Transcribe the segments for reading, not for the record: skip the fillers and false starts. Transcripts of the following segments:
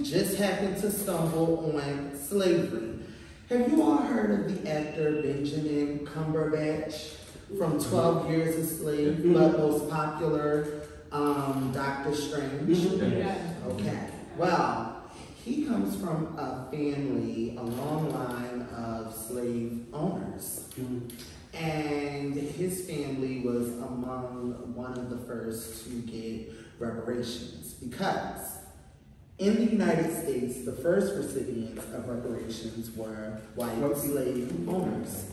just happened to stumble on slavery. Have you all heard of the actor Benjamin Cumberbatch from 12 Years a Slave, but most popular, Dr. Strange? Okay, well, he comes from a family, a long line of slave owners. And his family was among one of the first to get reparations because in the United States, the first recipients of reparations were white slave owners.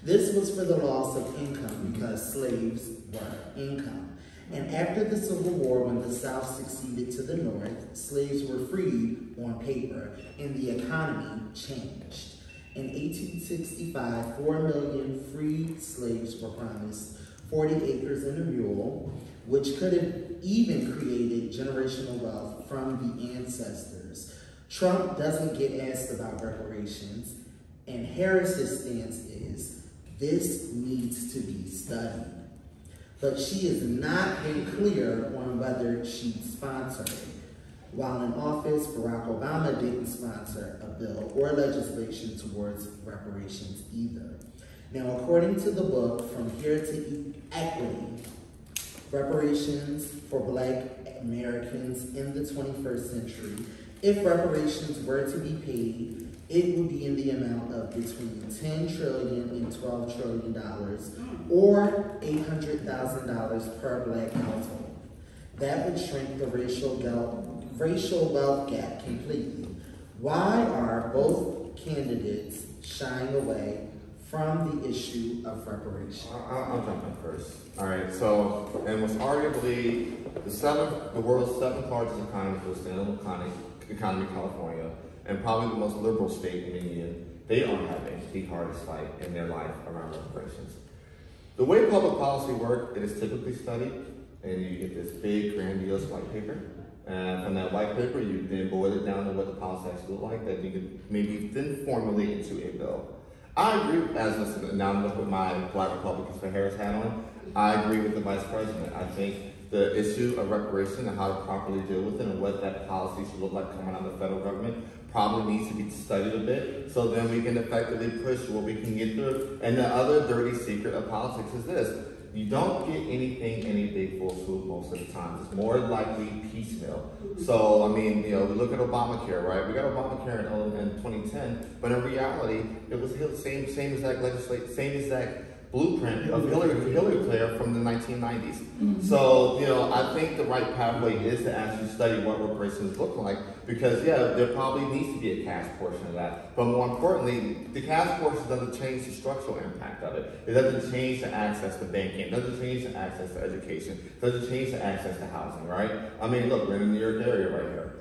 This was for the loss of income because slaves were income. And after the Civil War, when the South succeeded to the North, slaves were freed on paper and the economy changed. In 1865, 4 million freed slaves were promised 40 acres and a mule, which could have even created generational wealth from the ancestors. Trump doesn't get asked about reparations, and Harris's stance is, this needs to be studied. But she has not been clear on whether she'd sponsor it. While in office, Barack Obama didn't sponsor a bill or legislation towards reparations either. Now, according to the book, From Here to Equity, Reparations for Black Americans in the 21st Century, if reparations were to be paid, it would be in the amount of between $10 trillion and $12 trillion, or $800,000 per Black household. That would shrink the racial wealth gap completely. Why are both candidates shying away from the issue of reparations? I'll jump in first. All right, so, and was arguably the world's seventh largest economy for the standalone economy, California, and probably the most liberal state in the Union, they are having the hardest fight in their life around reparations. The way public policy works, it is typically studied, and you get this big, grandiose white paper. And from that white paper, you then boil it down to what the policy actually look like, that you can maybe then formulate into a bill. I agree, now I'm looking with my Black Republicans for Harris hat on, I agree with the Vice President. I think the issue of reparation and how to properly deal with it and what that policy should look like coming out of the federal government probably needs to be studied a bit, so then we can effectively push what we can get through. And the other dirty secret of politics is this: you don't get anything in a big full swoop most of the time. It's more likely piecemeal. So, I mean, you know, we look at Obamacare, right? We got Obamacare in 2010, but in reality, it was the same exact legislation, same exact blueprint of Hillary Claire from the 1990s. So, you know, I think the right pathway is to actually study what reparations look like, because, yeah, there probably needs to be a cash portion of that. But more importantly, the cash portion doesn't change the structural impact of it. It doesn't change the access to banking. It doesn't change the access to education. It doesn't change the access to housing, right? I mean, look, we're in the New York area right here.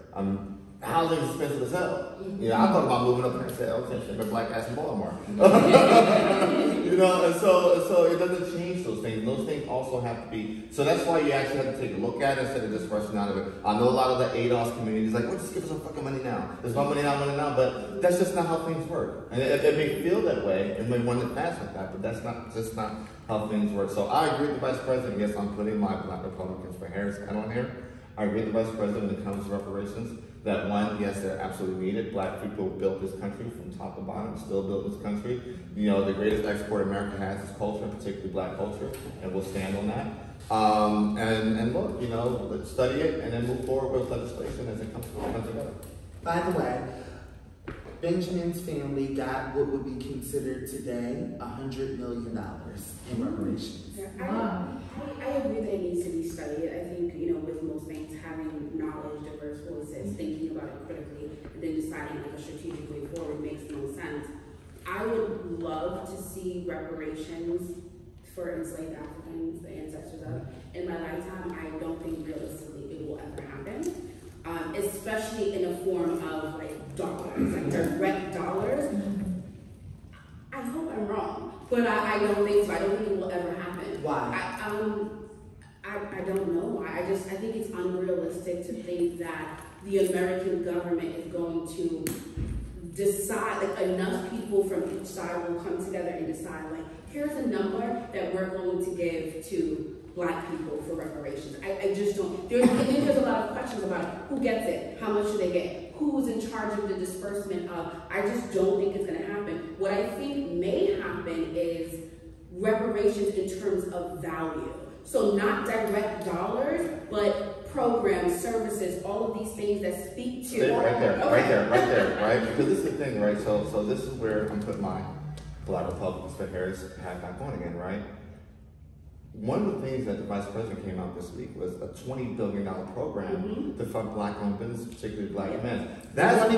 Housing is expensive as hell. You know, I thought about moving up there and saying, okay, shit, but black ass in Baltimore. You know, and so it doesn't change those things. Those things also have to be, so that's why you actually have to take a look at it instead of just rushing out of it. I know a lot of the ADOS community is like, well, just give us some fucking money now. There's my money now, but that's just not how things work. And it may feel that way and may want to pass like that, but that's just not how things work. So I agree with the Vice President. Yes, I'm putting my Black Republicans for Harris hat on here. I agree with the Vice President when it comes to reparations. That one, yes, they're absolutely needed. Black people built this country from top to bottom, still built this country. You know, the greatest export America has is culture, particularly black culture, and we'll stand on that. And look, you know, let's study it and then move forward with legislation as it comes together. By the way, Benjamin's family got what would be considered today $100 million in reparations. I agree that it needs to be studied. I think, you know, with most things, having knowledge, diverse voices, thinking about it critically, and then deciding like a strategic way forward makes the most sense. I would love to see reparations for enslaved Africans, the ancestors of. In my lifetime, I don't think realistically it will ever happen, especially in a form of like dollars, like direct dollars. I hope I'm wrong, but I don't think so. I don't think it will ever happen. Why? I don't know why. I think it's unrealistic to think that the American government is going to decide, like enough people from each side will come together and decide, like, here's a number that we're going to give to Black people for reparations. I just don't. There's a lot of questions about who gets it, how much do they get, who's in charge of the disbursement of. I just don't think it's going to happen. What I think may happen is reparations in terms of value. So not direct dollars, but programs, services, all of these things that speak to. Stay right there, right? Because this is the thing, right? So this is where I'm putting my Black Republicans for Harris hat back on again, right? One of the things that the Vice President came out this week was a $20 billion program to fund Black-owned businesses, particularly Black men. But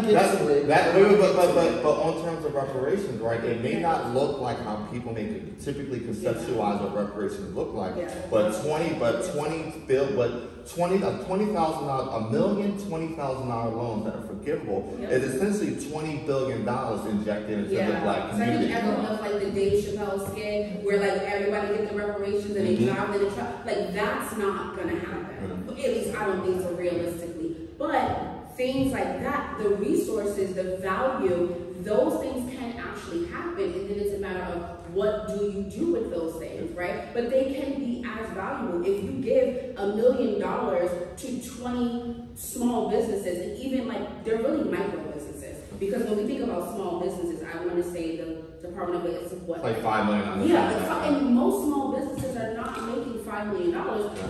on terms of reparations, right? It may not look like how people may typically conceptualize what reparations look like, but $20,000 loans that are forgivable is essentially $20 billion injected into the Black community. So I think everyone like the Dave Chappelle skit where like everybody gets the reparations and they drive in the truck. Like that's not gonna happen. At least I don't think so realistically. But things like that, the resources, the value, those things can actually happen, and then it's a matter of what do you do with those things, right? But they can be as valuable. If you give $1 million to 20 small businesses, and even like, they're really micro businesses, because when we think about small businesses, I want to say the Department of Labor is what? Like $5 million. Yeah, and most small businesses are not making $5 million.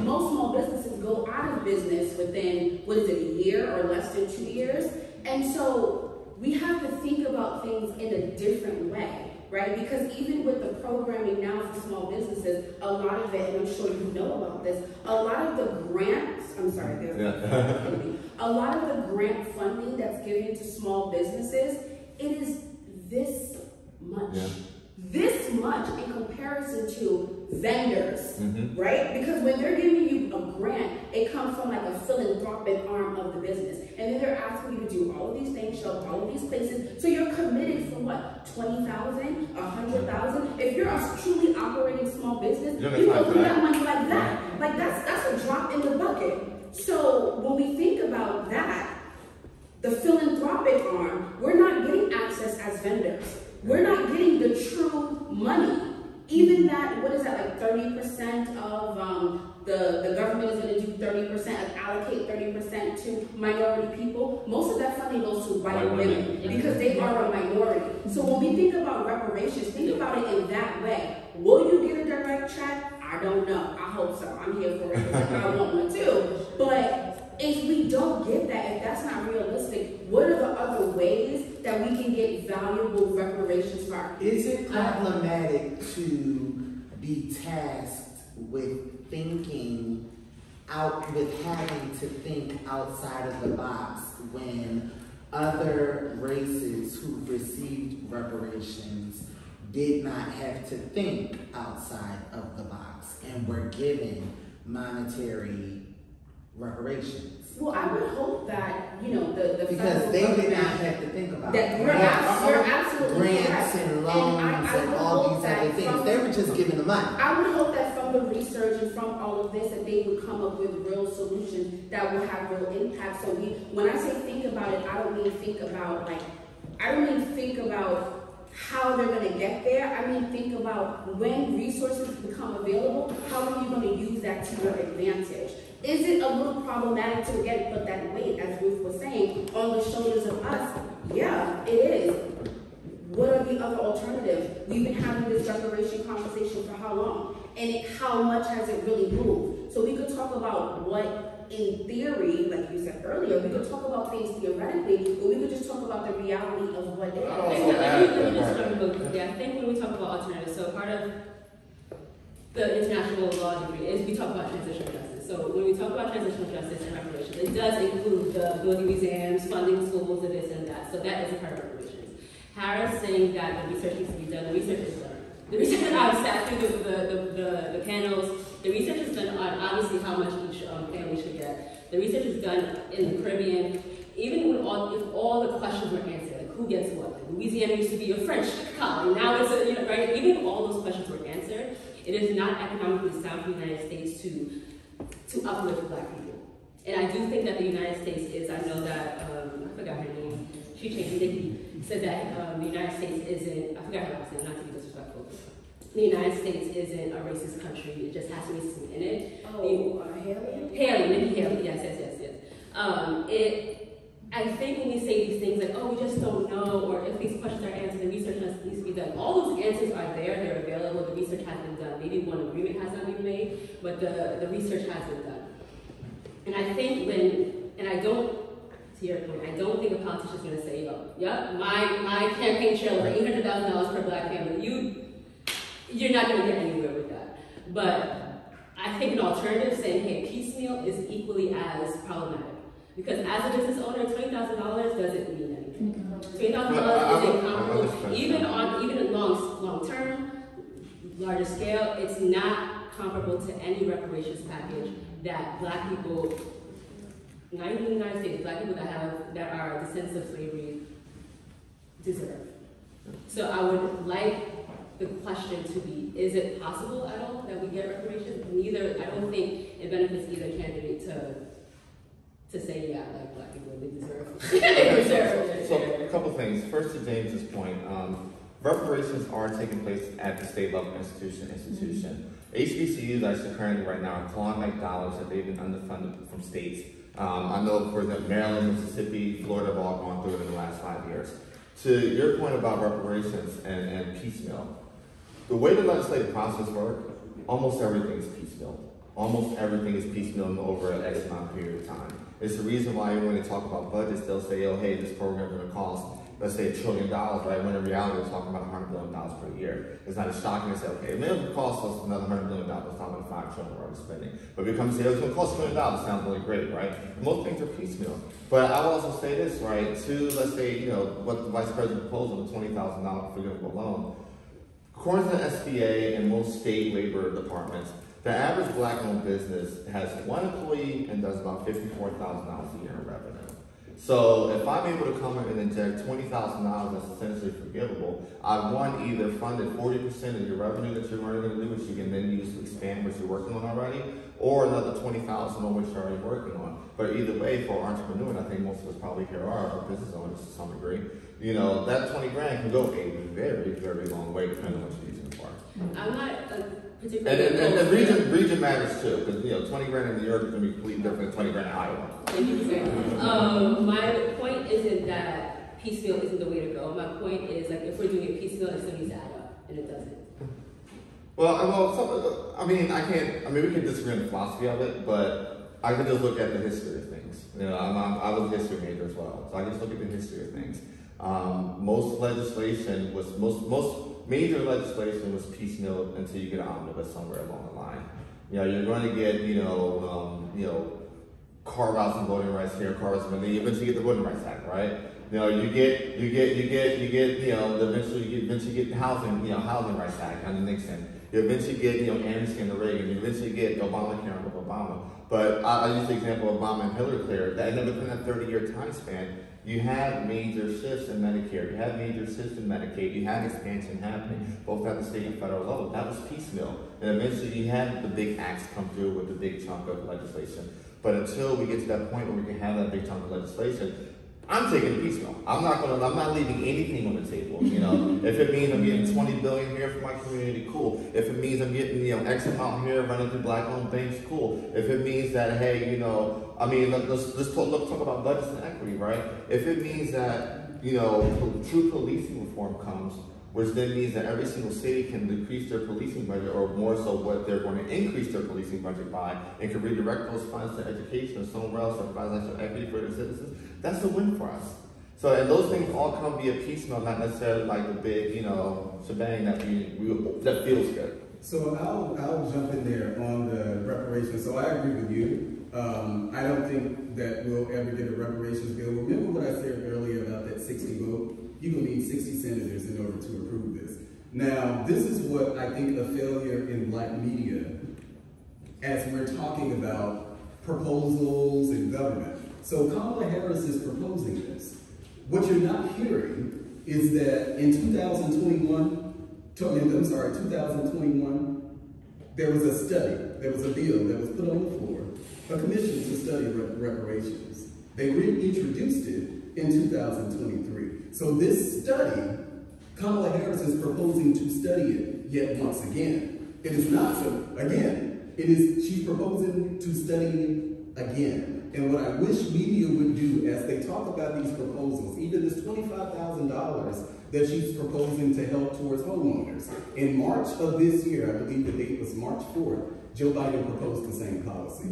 Most small businesses go out of business within, what is it, a year or less than 2 years? And so we have to think about things in a different way. Right? Because even with the programming now for small businesses, a lot of it, and I'm sure you know about this, a lot of the grants, a lot of the grant funding that's given to small businesses, it is this much. This much in comparison to vendors, right? Because when they're giving you a grant, it comes from like a philanthropic arm of the business. And then they're asking you to do all of these things, show up all of these places. So you're committed for what? 20,000, 100,000? If you're a truly operating small business, you don't do that money like that. Like that's a drop in the bucket. So when we think about that, the philanthropic arm, we're not getting access as vendors. We're not getting the true money. Even that, what is that, like 30% of the government is going to do 30%, allocate 30% to minority people. Most of that funding goes to white women because they are a minority. So when we think about reparations, think about it in that way. Will you get a direct check? I don't know. I hope so. I'm here for it because I want one too. But if we don't get that, if that's not realistic, what are the other ways that we can get valuable reparations for our Is it problematic to be tasked with thinking with having to think outside of the box when other races who received reparations did not have to think outside of the box and were given monetary reparations? Well, I would hope that, you know, the because they did not have to think about that. You're absolutely grants and loans and all these other things. They were just giving the money. I would hope that from the research and from all of this, that they would come up with real solutions that will have real impact. So when I say think about it, I don't mean think about how they're going to get there. I mean, think about when resources become available, how are you going to use that to your advantage? Is it a little problematic to, again, put that weight, as Ruth was saying, on the shoulders of us? Yeah, it is. What are the other alternatives? We've been having this reparation conversation for how long? And how much has it really moved? So we could talk about what, in theory, like you said earlier, we could talk about things theoretically, but we could just talk about the reality of what it is. I think when we talk about alternatives, so part of the international law degree is we talk about transitional justice. So when we talk about transitional justice and reparations, it does include the building museums, funding schools, and this and that. So that is a part of reparations. Harris saying that the research needs to be done. The research is done. The research, I've sat through the panels. The research is done on obviously how much each family should get. The research is done in the Caribbean. Even if all the questions were answered, like who gets what? Like Louisiana used to be a French colony. Now it's a, right? Even if all those questions were answered, it is not economically sound for the United States to uplift Black people. And I do think that the United States is, I know that, I forgot her name, she changed, Nikki, said that the United States isn't, I forgot her last name, not to be disrespectful. the United States isn't a racist country. It just has racism in it. Oh, Haley? Nikki Haley, yes. I think when we say these things like, oh, we just don't know, or if these questions are answered, the research needs to be done. All those answers are there, they're available, the research has been done. Maybe one agreement has not been made, but the research has been done. And I think to your point, I don't think a politician's going to say, yep, my campaign trail is $800,000 per black family. You're not going to get anywhere with that. But I think an alternative saying, hey, piecemeal is equally as problematic. Because as a business owner, $20,000 doesn't mean anything. $20,000 is incomparable. Even in long term, larger scale, it's not comparable to any reparations package that black people, not even in the United States, black people that are descendants of slavery deserve. So I would like the question to be, is it possible at all that we get reparations? I don't think it benefits either candidate to say, yeah, like black people, they deserve. So a couple things. First, to James's point, reparations are taking place at the state level institution. HBCUs actually currently right now are clawing back dollars that they've been underfunded from states. I know, for example, Maryland, Mississippi, Florida have all gone through it in the last 5 years. To your point about reparations and piecemeal, the way the legislative process works, almost everything is piecemeal. Almost everything is piecemeal over an X amount period of time. It's the reason why when they talk about budgets, they'll say, oh, hey, this program is going to cost, let's say, $1 trillion, right? When in reality, we're talking about $100 billion per year. It's not as shocking to say, okay, it may have cost us another $100 billion, it's not about $5 trillion we're already spending. But we come and say, oh, it's going to cost $1 trillion, sounds really great, right? And most things are piecemeal. But I will also say this, right, to, let's say, what the Vice President proposed on the $20,000 forgivable loan. According to the SBA and most state labor departments, the average black-owned business has one employee and does about $54,000 a year in revenue. So if I'm able to come in and inject $20,000 that's essentially forgivable, I've either funded 40% of your revenue that you're going to do, which you can then use to expand what you're working on already, or another $20,000 on which you're already working on. But either way, for entrepreneurs, I think most of us probably here are business owners to some degree, that 20 grand can go a very, very long way depending on what you're using it for. I'm not particularly... And region matters too, because 20 grand in New York is going to be completely different than 20 grand in Iowa. Thank you for saying. My point isn't that piecemeal isn't the way to go. My point is, like, if we're doing it piecemeal, it still needs to add up, and it doesn't. We can disagree on the philosophy of it, but I can just look at the history of things. I was a history major as well, so I just look at the history of things. Most major legislation was piecemeal until you get an omnibus somewhere along the line. You're going to get, carve-outs and voting rights here, carve-outs, and then you eventually get the Voting Rights Act, right? You eventually get housing rights act under Nixon. You eventually get, amnesty under Reagan. You eventually get Obamacare with Obama. But I use the example of Obama and Hillary Clinton. That within that 30-year time span, you had major shifts in Medicare. You had major shifts in Medicaid. You had expansion happening, both at the state and federal level. That was piecemeal. And eventually you had the big acts come through with the big chunk of legislation. But until we get to that point where we can have that big chunk of legislation, I'm taking it piecemeal. I'm not leaving anything on the table. If it means I'm getting $20 billion here for my community, cool. If it means I'm getting X amount here running through black-owned banks, cool. If it means that let's talk about budgets and equity, right? If it means that true policing reform comes, which then means that every single city can decrease their policing budget, or more so what they're going to increase their policing budget by, and can redirect those funds to education or somewhere else that provides actual equity for their citizens, that's a win for us. So, and those things all come via piecemeal, not necessarily like the big, shebang that feels good. So I'll jump in there on the reparations. So I agree with you. I don't think that we'll ever get a reparations bill. Remember what I said earlier about that 60 vote? You're going to need 60 senators in order to approve this. Now, this is what I think a failure in black media, as we're talking about proposals and government. So Kamala Harris is proposing this. What you're not hearing is that in 2021, there was a study, there was a bill that was put on the floor, a commission to study reparations. They reintroduced it in 2023. So this study Kamala Harris is proposing to study it yet once again. It is not so, again, she's proposing to study it again. And what I wish media would do as they talk about these proposals, even this $25,000 that she's proposing to help towards homeowners. In March of this year, I believe the date was March 4th, Joe Biden proposed the same policy.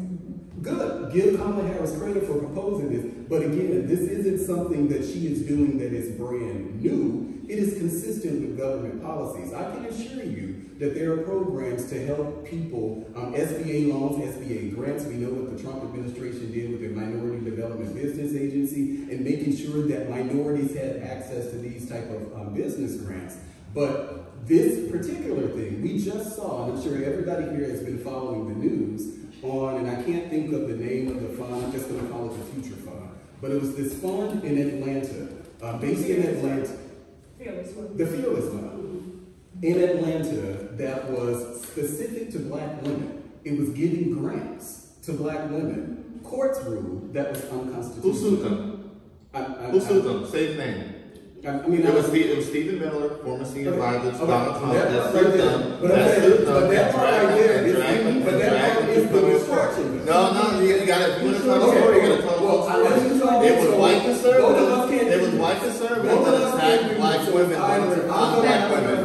Good, give Kamala Harris credit for proposing this, but again, this isn't something that she is doing that is brand new. It is consistent with government policies. I can assure you that there are programs to help people, SBA loans, SBA grants. We know what the Trump administration did with their Minority Development Business Agency and making sure that minorities had access to these type of business grants. But this particular thing, we just saw, and I'm sure everybody here has been following the news on, and I can't think of the name of the fund, I'm just going to call it the Future Fund. But it was this fund in Atlanta, based in Atlanta, the Fearless Fund, in Atlanta that was specific to black women. It was giving grants to black women. Courts ruled that was unconstitutional. Who sued them? Who sued them? Say his name. I mean, it was Stephen Miller, former senior advisor to Donald Trump. That sued them. But that part right there is the destruction. No, you got it. You got to tell it was white conservatives. It was white conservatives that attacked black women on black women.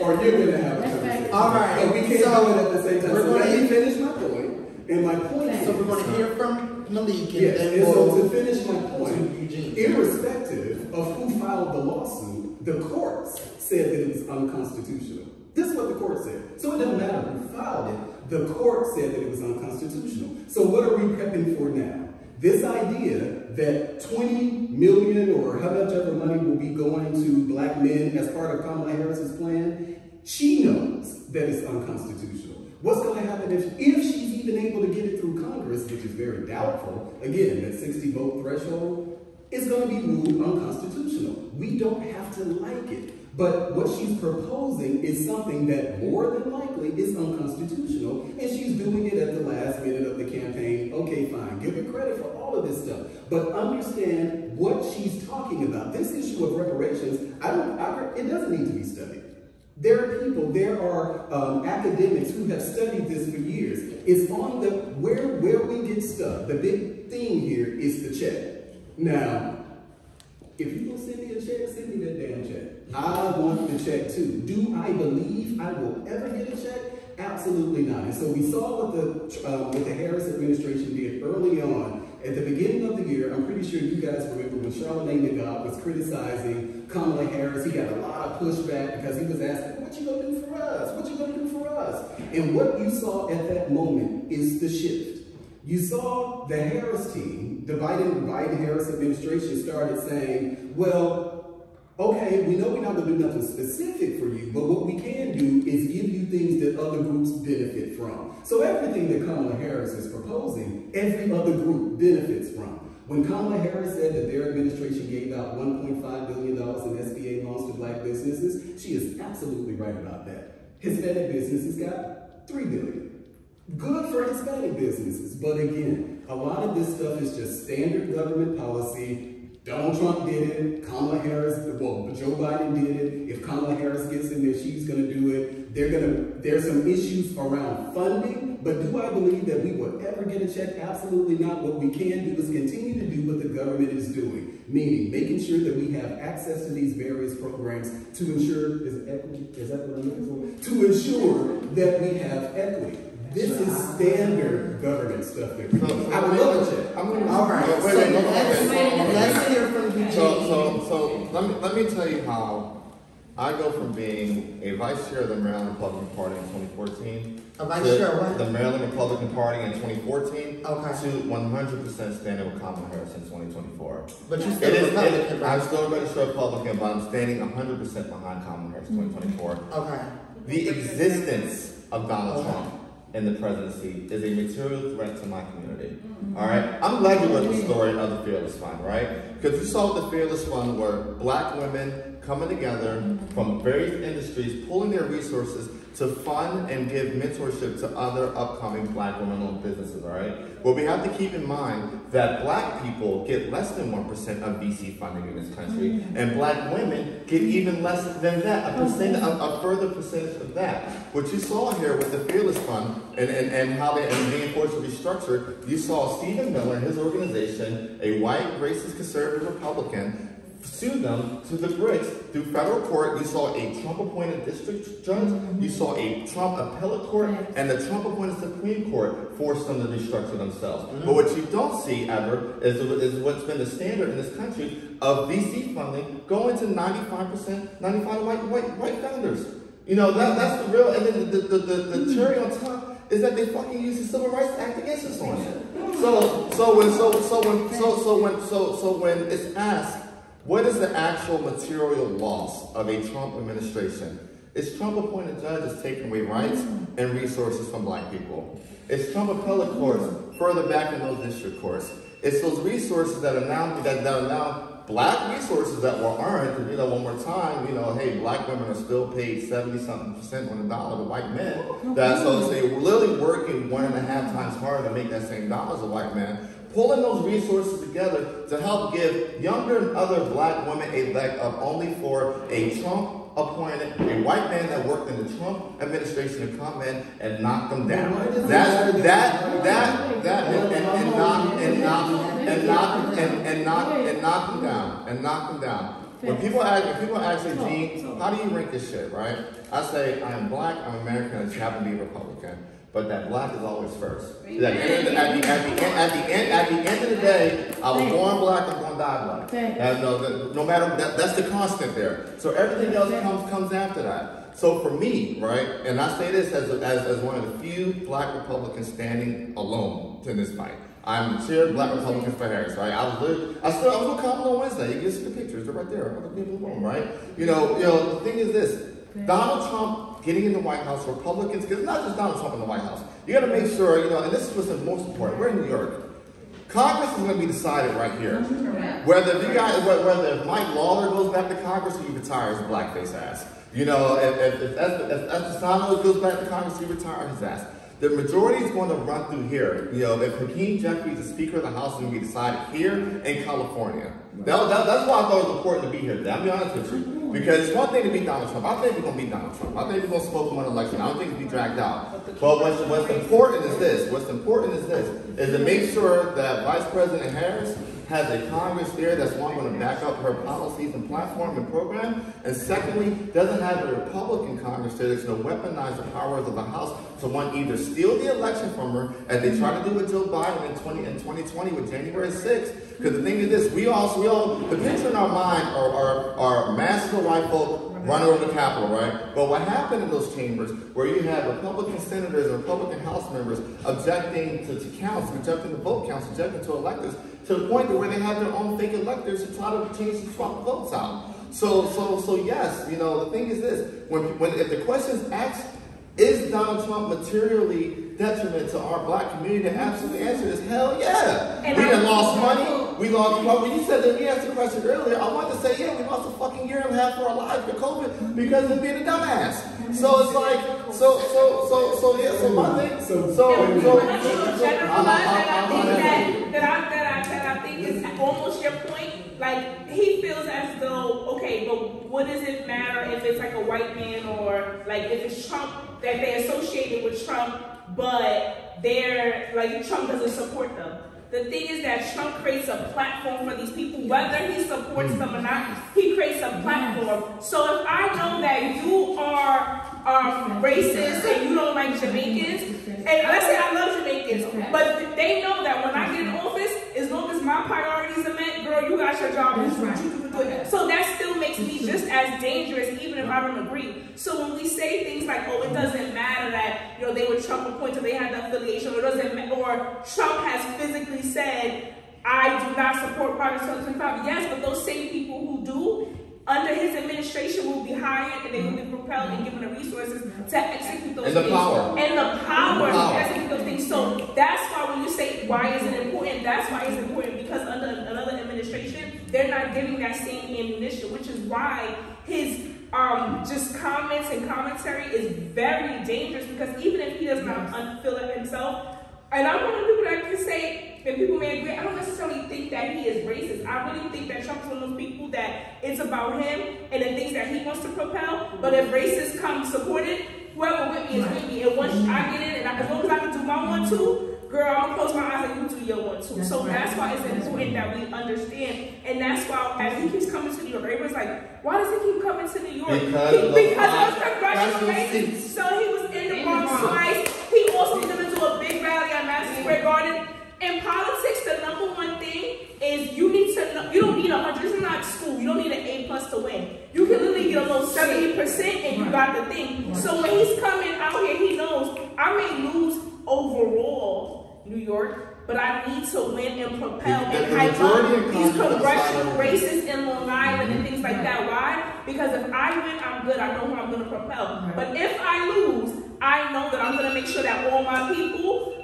Or you're going to have a conversation. All right. But we can't do it at the same time. So let me finish my point. And my point is, so we're going to hear from Melik. Yes, and so to finish my point, irrespective of who filed the lawsuit, the courts said that it was unconstitutional. This is what the court said. So it doesn't matter who filed it, the court said that it was unconstitutional. So what are we prepping for now? This idea that 20 million or how much ever money will be going to black men as part of Kamala Harris's plan, she knows that it's unconstitutional. What's going to happen if she's even able to get it through Congress, which is very doubtful, again, that 60 vote threshold, is going to be ruled unconstitutional. We don't have to like it. But what she's proposing is something that more than likely is unconstitutional, and she's doing it at the last minute of the campaign. Okay, fine, give her credit for all of this stuff. But understand what she's talking about. This issue of reparations, it doesn't need to be studied. There are people, there are academics who have studied this for years. It's on the, where we get stuck. The big thing here is the check. Now, if you're going to send me a check, send me that damn check. I want the check too. Do I believe I will ever get a check? Absolutely not. And so we saw what the Harris administration did early on. At the beginning of the year, I'm pretty sure you guys remember when Charlamagne Tha God was criticizing Kamala Harris. He got a lot of pushback because he was asking, what you going to do for us? What you going to do for us? And what you saw at that moment is the shift. You saw the Harris team, the Biden-Harris administration started saying, well, okay, we know we're not going to do nothing specific for you, but what we can do is give you things that other groups benefit from. So everything that Kamala Harris is proposing, every other group benefits from. When Kamala Harris said that their administration gave out $1.5 billion in SBA loans to black businesses, she is absolutely right about that. Hispanic businesses got $3 billion. Good for Hispanic businesses, but again, a lot of this stuff is just standard government policy. Donald Trump did it, Kamala Harris, well, Joe Biden did it. If Kamala Harris gets in there, she's gonna do it. There's some issues around funding, but do I believe that we will ever get a check? Absolutely not. What we can do is continue to do what the government is doing, meaning making sure that we have access to these various programs to ensure, is that what I'm looking for? To ensure that we have equity. This is standard government stuff that we do. I would love a check. All right. Let's hear from Eugene. So let me tell you how I go from being a vice chair of the Maryland Republican Party in 2014. A vice chair of what? The Maryland Republican Party in 2014. Okay. To 100% standing with Kamala Harris in 2024. But you still Republican, right? I'm still registered Republican, but I'm standing 100% behind Kamala Harris in 2024. Okay. The existence of Donald Trump in the presidency is a material threat to my community. All right? I'm glad you read the story of the Fearless Fund, right? Because you saw the Fearless Fund were black women coming together from various industries, pooling their resources to fund and give mentorship to other upcoming black women-owned businesses, all right? But we have to keep in mind that black people get less than 1% of VC funding in this country, and black women get even less than that, a further percentage of that. What you saw here with the Fearless Fund and how they reinforced the restructure, you saw Stephen Miller and his organization, a white, racist, conservative Republican, sue them to the bricks through federal court. You saw a Trump-appointed district judge, you saw a Trump appellate court, and the Trump-appointed Supreme Court forced them to restructure themselves. But what you don't see ever is what's been the standard in this country of VC funding going to 95% white founders. You know, that's the real, and then the cherry on top is that they fucking use the Civil Rights Act against us on it. So when it's asked, what is the actual material loss of a Trump administration? It's Trump-appointed judges taking away rights and resources from black people. It's Trump appellate courts further back in those district courts. It's those resources that are now black resources that were earned. You know, one more time, you know, hey, black women are still paid 70-something% on the dollar to white men. So they're literally working 1.5 times harder to make that same dollar as a white man. Pulling those resources together to help give younger and other black women a leg up only for a Trump-appointed, a white man that worked in the Trump administration to come in and knock them down. And knock them down. When people ask me, Gene, how do you rank this shit, right? I say, I am black, I'm American, I just happen to be a Republican. But that black is always first. At the end of the day, I was born black, I'm going to die black. No matter, that's the constant there. So everything else comes after that. So for me, right, and I say this as one of the few black Republicans standing alone in this fight. I'm the chair of Black Republicans for Harris, right? I was with Columnist on Wednesday. You can see the pictures, they're right there, other people in the room, right? You know, the thing is this. Donald Trump getting in the White House, Republicans, because it's not just Donald Trump in the White House. You got to make sure, you know, and this is what's the most important. We're in New York. Congress is going to be decided right here. Whether if Mike Lawler goes back to Congress or he retires, blackface ass. You know, if Estefano goes back to Congress, he retires his ass. The majority is going to run through here. You know, if Hakeem Jeffries, the Speaker of the House, is going to be decided here in California. That's why I thought it was important to be here today. I'll be honest with you. Because it's one thing to beat Donald Trump. I think we're going to beat Donald Trump. I think we're going to smoke him on election. I don't think we'll be dragged out. But what's important is this. Is to make sure that Vice President Harris has a Congress there that's one going to back up her policies and platform and program, and secondly, doesn't have a Republican Congress there that's going to weaponize the powers of the House to one either steal the election from her, as they try to do with Joe Biden in 2020 with January 6th. Because the thing is this, we all, the picture in our mind are masses of white folk running over the Capitol, right? But what happened in those chambers, where you have Republican senators and Republican House members objecting to counts, objecting to vote counts, objecting to electors, to the point where they have their own fake electors to try to change the Trump votes out. So yes, you know, the thing is this, if the question is asked, is Donald Trump materially detriment to our black community? The absolute answer is hell yeah. We done lost money. We lost. When you said that, we asked the question earlier, I wanted to say, yeah, we lost a fucking year and a half of our lives for COVID because of being a dumbass. So it's like, yeah. So my thing. I think is almost your point. Like, he feels as though, okay, but what does it matter if it's like a white man or like if it's Trump, that they associated with Trump, but they're like Trump doesn't support them. The thing is that Trump creates a platform for these people, whether he supports them or not, he creates a platform. So if I know that you are racist and you don't like Jamaicans, and let's say I love Jamaicans, but they know that when I get in office, as long as my priorities are met, girl, you got your job. So that still makes me just as dangerous, even if I don't agree. So when we say things like, oh, it doesn't matter that, you know, they were Trump appointed, they had the affiliation, or Trump has physically said, I do not support Project 2025. Yes, but those same people who do, under his administration, will be hired and they will be propelled and given the resources to execute those things. And the power to execute those things. So that's why when you say, why is it important? That's why it's important, because under another administration, they're not giving that same ammunition, which is why his just comments and commentary is very dangerous, because even if he does not feel it himself, and I'm one of the people that can say, and people may agree, I don't necessarily think that he is racist. I really think that Trump is one of those people that it's about him and the things that he wants to propel. But if racists come support it, whoever with me is with me. And once I get in, and as long as I can do my one too, girl, I'm gonna close my eyes and you do your one too. So that's why it's important that we understand. And that's why as he keeps coming to New York, everybody's like, why does he keep coming to New York? Because of congressional races. So he was in the Bronx twice. He also was gonna do a big rally at Madison Square Garden. In politics, the number one thing is you need to know, you don't need 100, this is not school, you don't need an A+ to win. You can literally get a little 70% and you got the thing. So when he's coming out here, he knows, I may lose overall New York, but I need to win and propel and hype up these congressional races in Long Island and things like that. Why? Because if I win, I'm good, I know who I'm going to propel. But if I lose, I know that I'm going to make sure that all my people,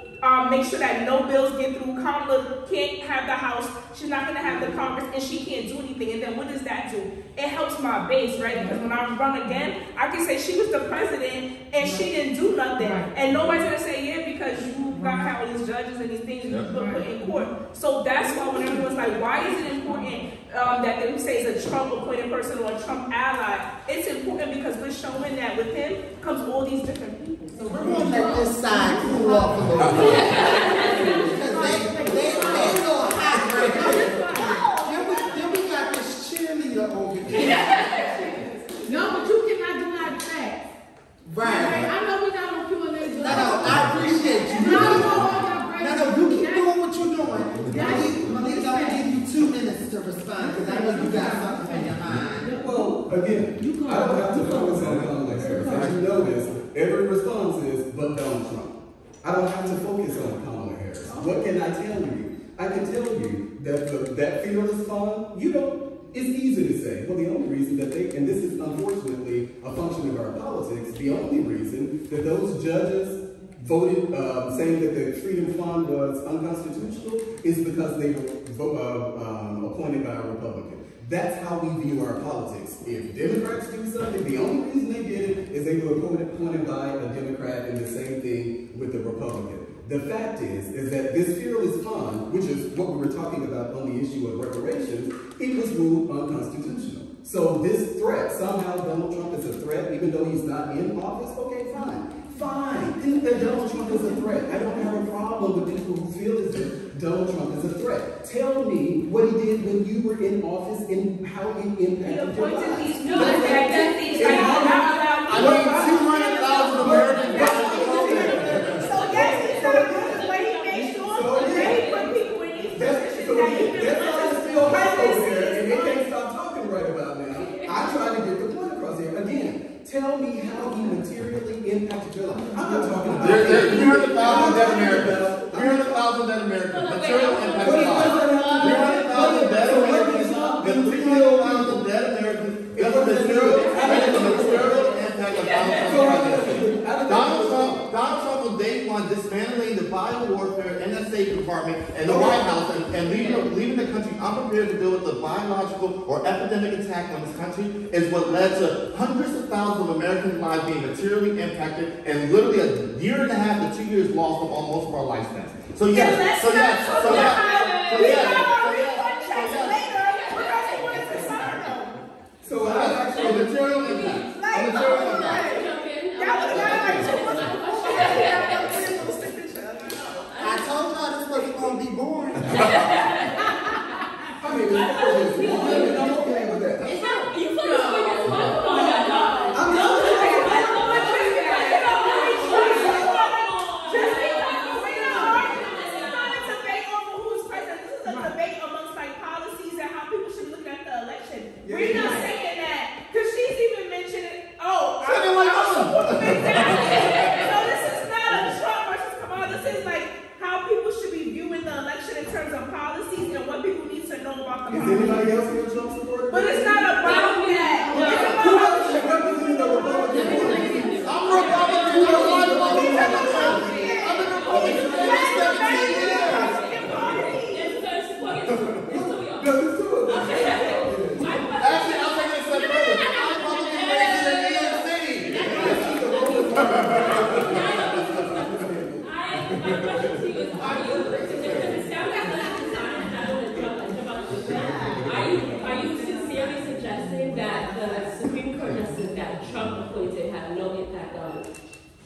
make sure that no bills get through. Kamala can't have the House. She's not going to have the Congress, and she can't do anything. And then what does that do? It helps my base, right? Because when I run again, I can say she was the president, and she didn't do nothing. And nobody's going to say, yeah, because you got all these judges and these things you put in court. So that's why when everyone's like, why is it important that they say it's a Trump-appointed person or a Trump ally? It's important because we're showing that with him comes all these different people. So we're going to let this side cool off a little bit. Because they a little hot right now. Then we got this cheerleader over here. No, but you cannot deny the facts. Right. I know we got on Q&A. No, I appreciate you. No, you keep doing what you're doing. Melik, I'm going to give you 2 minutes to respond, because I know you got something in your mind. Well, again, I don't have to focus on Kamala Harris. As you notice, every response is, but Donald Trump. I don't have to focus on Kamala Harris. What can I tell you? I can tell you that that fearless fund, it's easy to say. Well, the only reason that and this is unfortunately a function of our politics, the only reason that those judges voted saying that the Freedom Fund was unconstitutional is because they were appointed by a Republican. That's how we view our politics. If Democrats do something, the only reason they did it is they were appointed by a Democrat, and the same thing with the Republican. The fact is that this fearless fund, which is what we were talking about on the issue of reparations, it was ruled unconstitutional. So this threat, somehow Donald Trump is a threat, even though he's not in office, okay, fine. Fine, think that Donald Trump is a threat. I don't have a problem with people who feel as if Donald Trump is a threat. Tell me what he did when you were in office and how he impacted your lives. These new things like I need 200,000 Americans. So yes, he's not good, but he made sure that he put people in these positions that he didn't That's still hot over there, and they can't stop talking right about now. I try to get the point across here. Again, tell me how he materially impacted your life. I'm not talking about... There's 300,000 dead Americans. 300,000 dead Americans. Material impact of life. 300,000 dead Americans. The 300,000 dead Americans. That's a material impact of Donald Trump was day one dismantling the biowarfare NSA department and the White House and leaving the country unprepared to deal with the biological or epidemic attack on this country is what led to hundreds of thousands of American lives being materially impacted and literally a year and a half to 2 years lost of most of our lifespans. So yes, So I actually material impact. I told y'all this was going to be boring. I'm okay with that. It's not, you put this with your phone on. We're not saying that, because she's even mentioning, so this is not a Trump versus Kamala. This is like how people should be viewing the election in terms of policies and what people need to know about the policy. Is anybody else here a Trump supporter? But it's not about that. Who else is representing the Republican Party? I'm Republican. I've been Republican for 17 years. No, it's two of them. Actually, I'll take it a step further. I'm Republican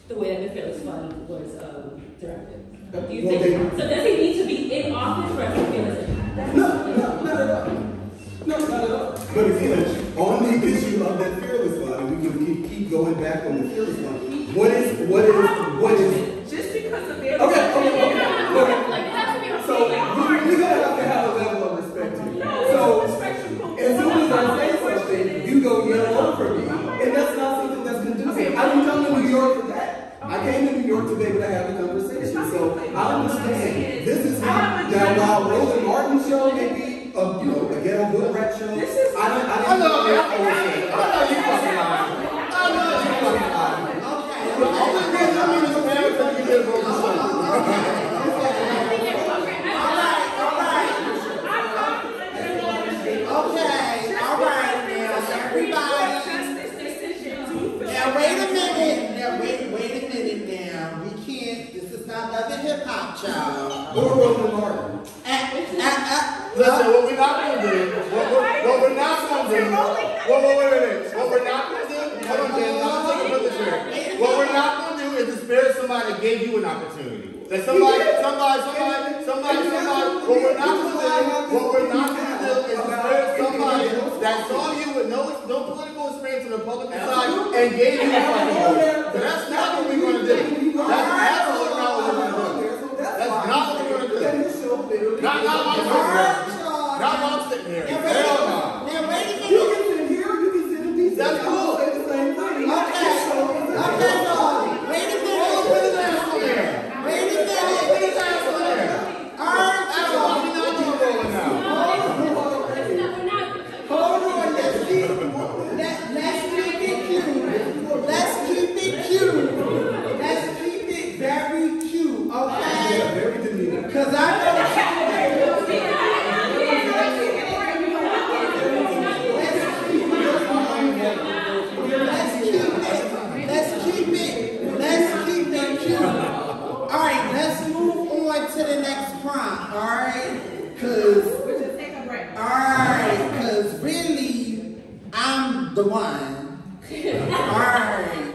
the way that the Fearless Fund was directed. Do you Well, think, so does he need to be in office for us to feel his impact? No, not at all. No, not at all. But again, on the issue of that Fearless Fund, and we can keep going back on the Fearless Fund. What is? Just because of their Okay. Like, it has to be So we're gonna have to have a level of respect here. So as soon as I say something, you go yell over me, and that's not something that's conducive. I didn't come to New York for that. I came to New York to be able to have a conversation. So I understand. This is not now while Roland Martin's show may be a ghetto good rap show. I know you fucking lying. Child. Or Roland Martin. Listen, what we're not going to do, what we're not going to do, wait. What we're not going to do, hold on, James, I'm going to put this here. What we're not going to do is disparage somebody that gave you an opportunity. That somebody, what we're not going to do is disparage somebody that saw you with no political experience on the public side and gave you a fucking vote. So that's not what we're going to do. That's absolutely not what we're going to do. That's not what we're going to do. Not while I'm sitting here. Hell no. Now wait a minute. You can sit here, you can sit in DC. That's cool. Say the same thing. Okay. Wait a minute. Put his ass on there. Wait a minute. Put his ass on there. All right, That's why we're not doing rolling now. hold on. Let's keep it cute. Let's keep it cute. Let's keep it very cute, okay? Yeah, very demeaning. Because I know. Let's keep it cute. All right, let's move on to the next prompt, all right? Because really, I'm the one. All right.